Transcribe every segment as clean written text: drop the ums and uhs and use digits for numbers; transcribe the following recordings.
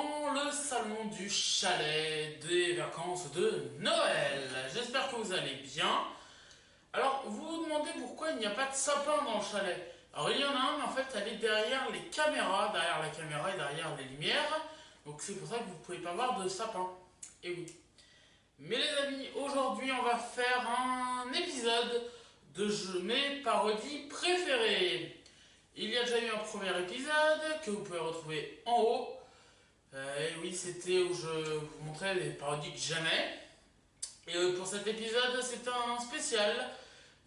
dans le salon du chalet des vacances de Noël. J'espère que vous allez bien. Alors, vous vous demandez pourquoi il n'y a pas de sapin dans le chalet. Alors, il y en a un, mais en fait, elle est derrière les caméras, derrière la caméra et derrière les lumières. Donc, c'est pour ça que vous ne pouvez pas voir de sapin. Et oui. Mais les amis, aujourd'hui, on va faire un épisode de mes parodies préférées. Il y a déjà eu un premier épisode que vous pouvez retrouver en haut. Et oui, c'était où je vous montrais les parodies que j'aimais. Et pour cet épisode, c'est un spécial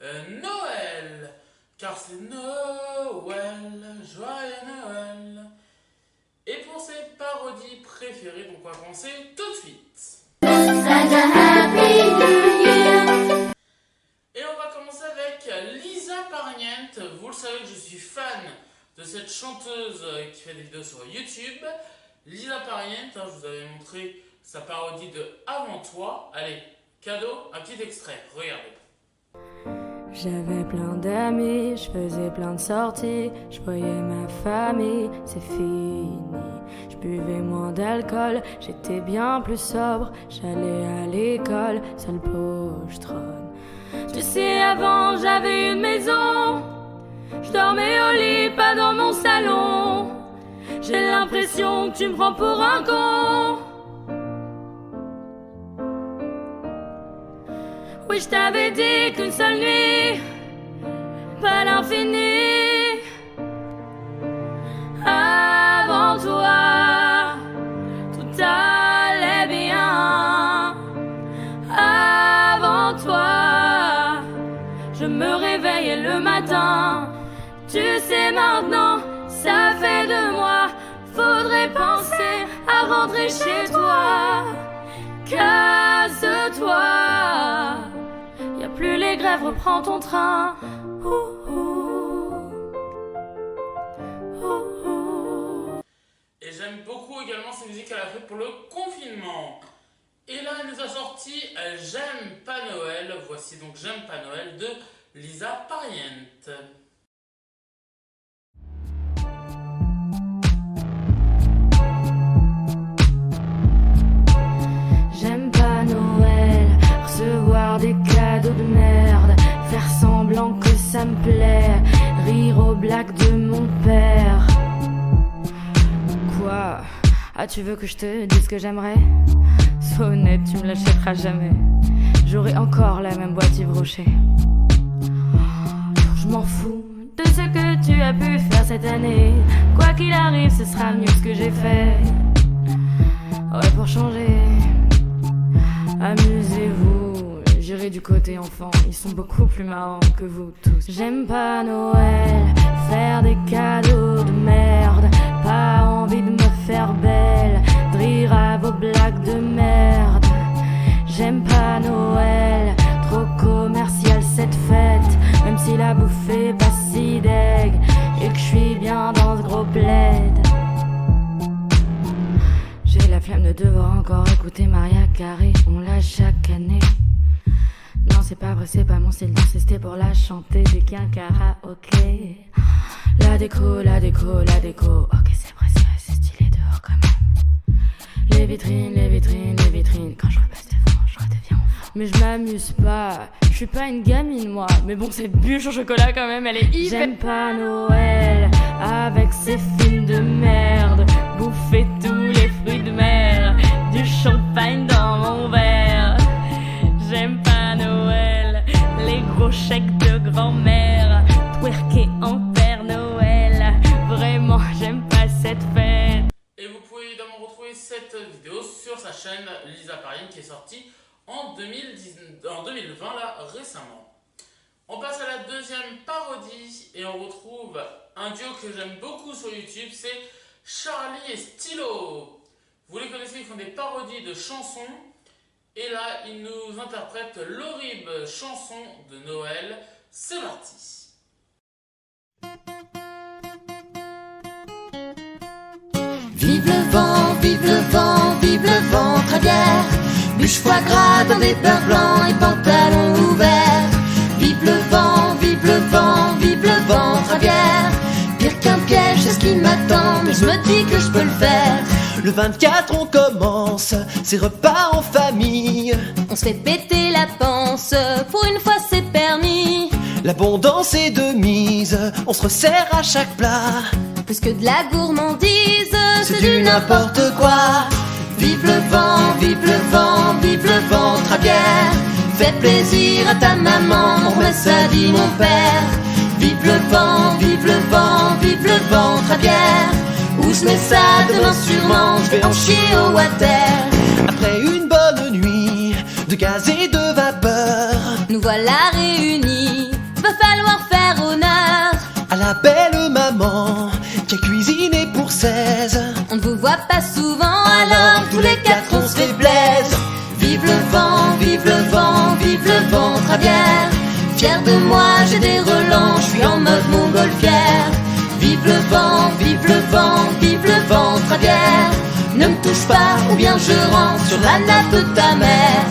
Noël. Car c'est Noël, joyeux Noël. Et pour ces parodies préférées, donc on va commencer tout de suite. Et on va commencer avec Lisa Pariente. Vous le savez que je suis fan de cette chanteuse qui fait des vidéos sur YouTube. Lisa Pariente, je vous avais montré sa parodie de Avant toi. Allez, cadeau, un petit extrait, regardez. J'avais plein d'amis, je faisais plein de sorties, je voyais ma famille, c'est fini. Je buvais moins d'alcool, j'étais bien plus sobre, j'allais à l'école, sale pochetronne. Tu sais, avant j'avais une maison, je dormais au lit, pas dans mon salon. J'ai l'impression que tu me prends pour un con. Oui, je t'avais dit qu'une seule nuit, pas l'infini. Avant toi, tout allait bien. Avant toi, je me réveillais le matin. Tu sais maintenant, ça fait 2 mois. Faudrait penser à rentrer chez toi. Casse-toi. Y'a plus les grèves, reprends ton train. Et j'aime beaucoup également ces musiques qu'elle a fait pour le confinement. Et là, elle nous a sorti J'aime pas Noël. Voici donc J'aime pas Noël de Lisa Pariente. J'aime pas Noël, recevoir des cadeaux de merde, faire semblant que ça me plaît, rire aux blagues de mon père. Quoi? Ah, tu veux que je te dise que j'aimerais? Sois honnête, tu me l'achèteras jamais. J'aurai encore la même boîte Yves Rocher. Je m'en fous de ce que tu as pu faire cette année. Quoi qu'il arrive, ce sera mieux ce que j'ai fait. Ouais, pour changer, amusez-vous, j'irai du côté enfant, ils sont beaucoup plus marrants que vous tous. J'aime pas Noël, faire des cadeaux de merde, pas envie de me faire belle, de rire à vos blagues de merde. J'aime pas Noël, trop commercial cette fête, même si la bouffe est pas si deg, et que je suis bien dans ce gros plaid. J'ai la flemme de devoir encore écouter Maria Carey, on l'a chaque année. Non, c'est pas vrai, c'est pas mon style, d'insister pour la chanter dès qu'il y a un karaoké. La déco, la déco, la déco. Ok, c'est vrai, c'est stylé dehors quand même. Les vitrines, les vitrines, les vitrines. Quand je repasse devant, je redeviens enfant. Mais je m'amuse pas, je suis pas une gamine moi. Mais bon, cette bûche au chocolat quand même, elle est hyper. J'aime pas Noël, avec ses films de merde. Bouffer tous les fruits de mer, du champagne dans mon verre. J'aime pas Noël, les gros chèques de grand-mère, twerker en Père Noël. Vraiment, j'aime pas cette fête. Et vous pouvez évidemment retrouver cette vidéo sur sa chaîne Lisa Pariente qui est sortie en 2020 là récemment. On passe à la deuxième parodie et on retrouve un duo que j'aime beaucoup sur YouTube, c'est Charlie et Stylo. Vous les connaissez, ils font des parodies de chansons. Et là, ils nous interprètent l'horrible chanson de Noël. C'est parti. Vive le vent, vive le vent, vive le vent, très bien. Bûche foie gras dans des beurres blancs et pantalons ouverts. Vive le vent, vive le vent, vive le vent, très bien. Pire qu'un piège, c'est ce qui m'attend, mais je me dis que je peux le faire. Le 24 on commence, c'est repas en famille. On se fait péter la panse, pour une fois c'est permis. L'abondance est de mise, on se resserre à chaque plat. Plus que de la gourmandise, C'est du n'importe quoi. Vive le vent, vive le vent, vive le ventre à bière. Fais plaisir à ta maman, moi ça dit mon père. Vive le vent, vive le vent, vive le ventre à bière. Où je mets ça demain sûrement, je vais en chier au water. Après une bonne nuit de gaz et de vapeur, Nous voilà réunis, va falloir faire honneur à la belle maman qui a cuisiné pour 16. On ne vous voit pas souvent, Alors tous les quatre on se fait plaise. Vive le vent, vive le vent, vive le ventre à bière. Fier de moi, j'ai des relents, je suis en mode montgolfière. Vive le vent, vive le vent, vive le ventre à bière. Ne me touche pas ou bien je rentre sur la nappe de ta mère.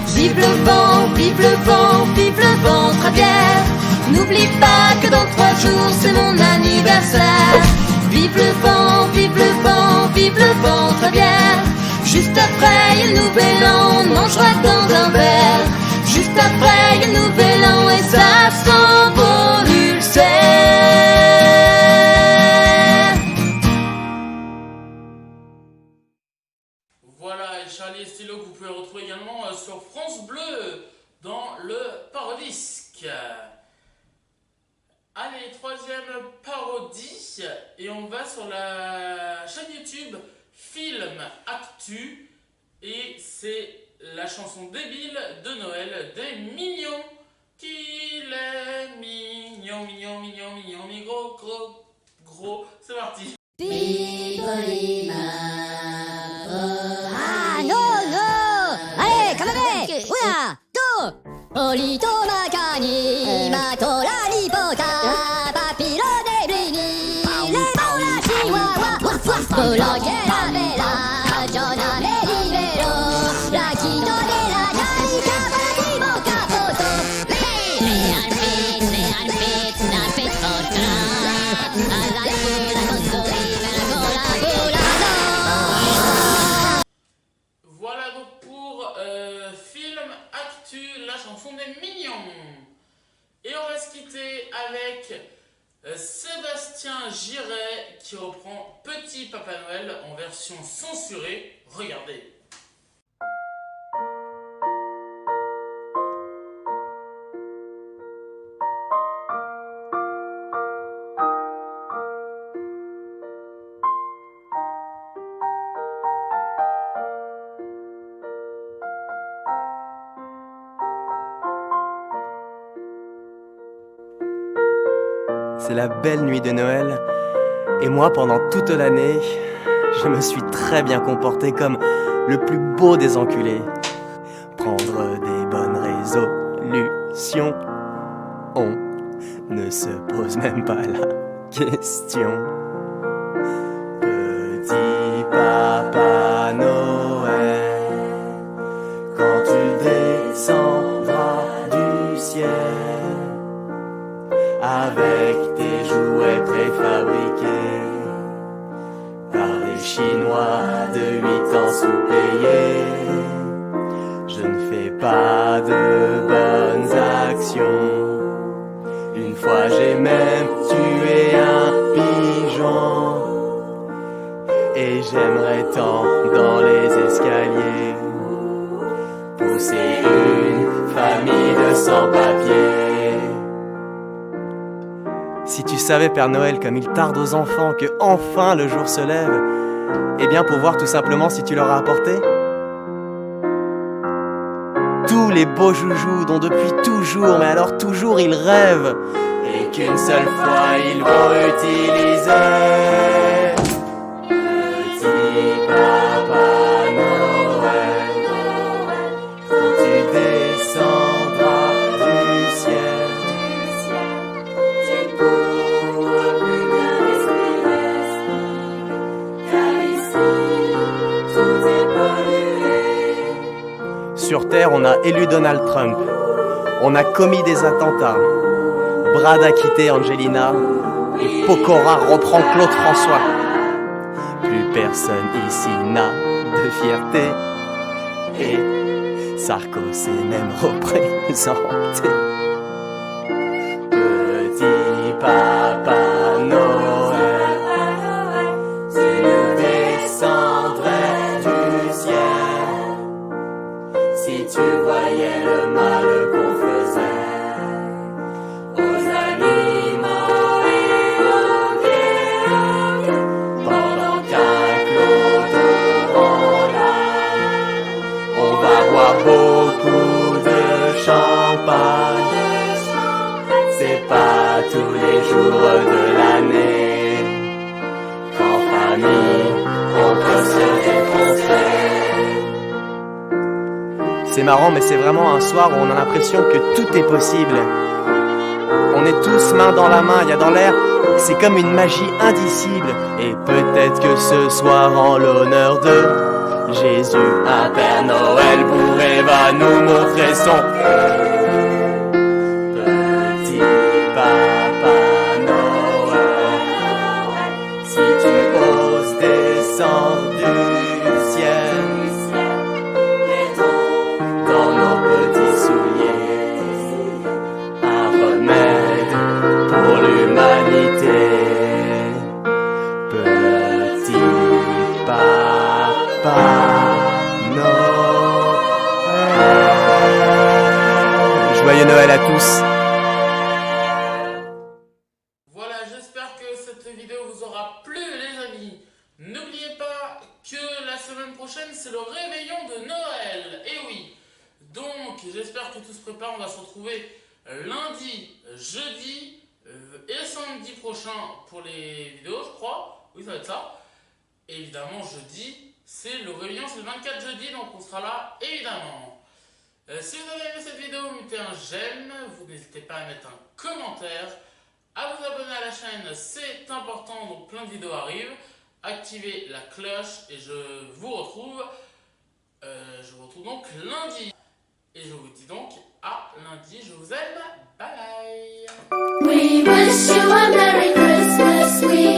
Vive le vent, vive le vent, vive le ventre à bière. N'oublie pas que dans 3 jours c'est mon anniversaire. Vive le vent, vive le vent, vive le ventre à bière. Juste après il y a le nouvel an, on mangera dans un verre. Juste après il y a le nouvel an et ça s'envole l'ulcère. Voilà, et Charlie et Stylo que vous pouvez retrouver également sur France Bleu dans le Parodisque. Allez, 3e parodie, et on va sur la chaîne YouTube Film Actu, et c'est la chanson débile de Noël des Mignons. Qu'il est mignon, mignon, mignon, mignon, mignon, gros, gros, gros. C'est parti. Ah non non allez quand même una deux Olito Makani Matola Lipota Papilo de Blini Les Paula Chihuahua Bloqué la Bella Jonah Melivero La Quito de la Carica Patimo Capoto Les arpit Otra A la Cura Consolina La Cola Colada. Voilà donc pour Film Actu, la chanson des Mignons. Et on va se quitter avec Sébastien Giret qui reprend Petit Papa Noël en version censurée. Regardez. C'est la belle nuit de Noël, et moi, pendant toute l'année, je me suis très bien comporté comme le plus beau des enculés. Prendre des bonnes résolutions, on ne se pose même pas la question. Petit Papa Noël, quand tu descendras du ciel, avec tes jouets préfabriqués par les Chinois de 8 ans sous-payés, je ne fais pas de bonnes actions. Une fois j'ai même tué un pigeon, et j'aimerais tant dans les escaliers pousser une famille de sans-papiers. Si tu savais, Père Noël, comme il tarde aux enfants que enfin le jour se lève, eh bien pour voir tout simplement si tu leur as apporté tous les beaux joujoux dont depuis toujours, mais alors toujours ils rêvent, et qu'une seule fois ils vont utiliser. Petit Papa Noël, quand tu descendras du ciel, tu pourras plus bien respirer, car ici tout est pollué. Sur Terre, on a élu Donald Trump, on a commis des attentats, Brad a quitté Angelina, et Pokora reprend Claude François. Plus personne ici n'a de fierté. Et Sarko s'est même représenté. Petit Papa Noël, tu descendrais du ciel. Si tu voyais le mal qu'on faisait aux animaux et aux guerres, pendant qu'un clodo en larmes, on va boire beaucoup de champagne. C'est pas tous les jours de l'année qu'en famille on peut se défoncer. C'est marrant, mais c'est vraiment un soir où on a l'impression que tout est possible. On est tous main dans la main, il y a dans l'air, c'est comme une magie indicible. Et peut-être que ce soir, en l'honneur de Jésus, un Père Noël bourré va nous montrer son petit Papa Noël. Si tu oses descendre du ciel dans nos petits souliers, un remède pour l'humanité. Petit Papa Noël. Joyeux Noël à tous. Voilà, j'espère que cette vidéo vous aura plu les amis. N'oubliez pas que la semaine prochaine c'est le réveillon de Noël. Et oui, donc j'espère que tout se prépare. On va se retrouver lundi, jeudi et samedi prochain pour les vidéos, je crois. Oui, ça va être ça. Et évidemment, jeudi, c'est le réveillon, c'est le 24 jeudi, donc on sera là évidemment. Si vous avez aimé cette vidéo, mettez un j'aime. Vous n'hésitez pas à mettre un commentaire, à vous abonner à la chaîne, c'est important, donc plein de vidéos arrivent. Activez la cloche et je vous retrouve donc lundi. Et je vous dis donc à lundi, je vous aime, bye bye. We wish you a Merry Christmas. We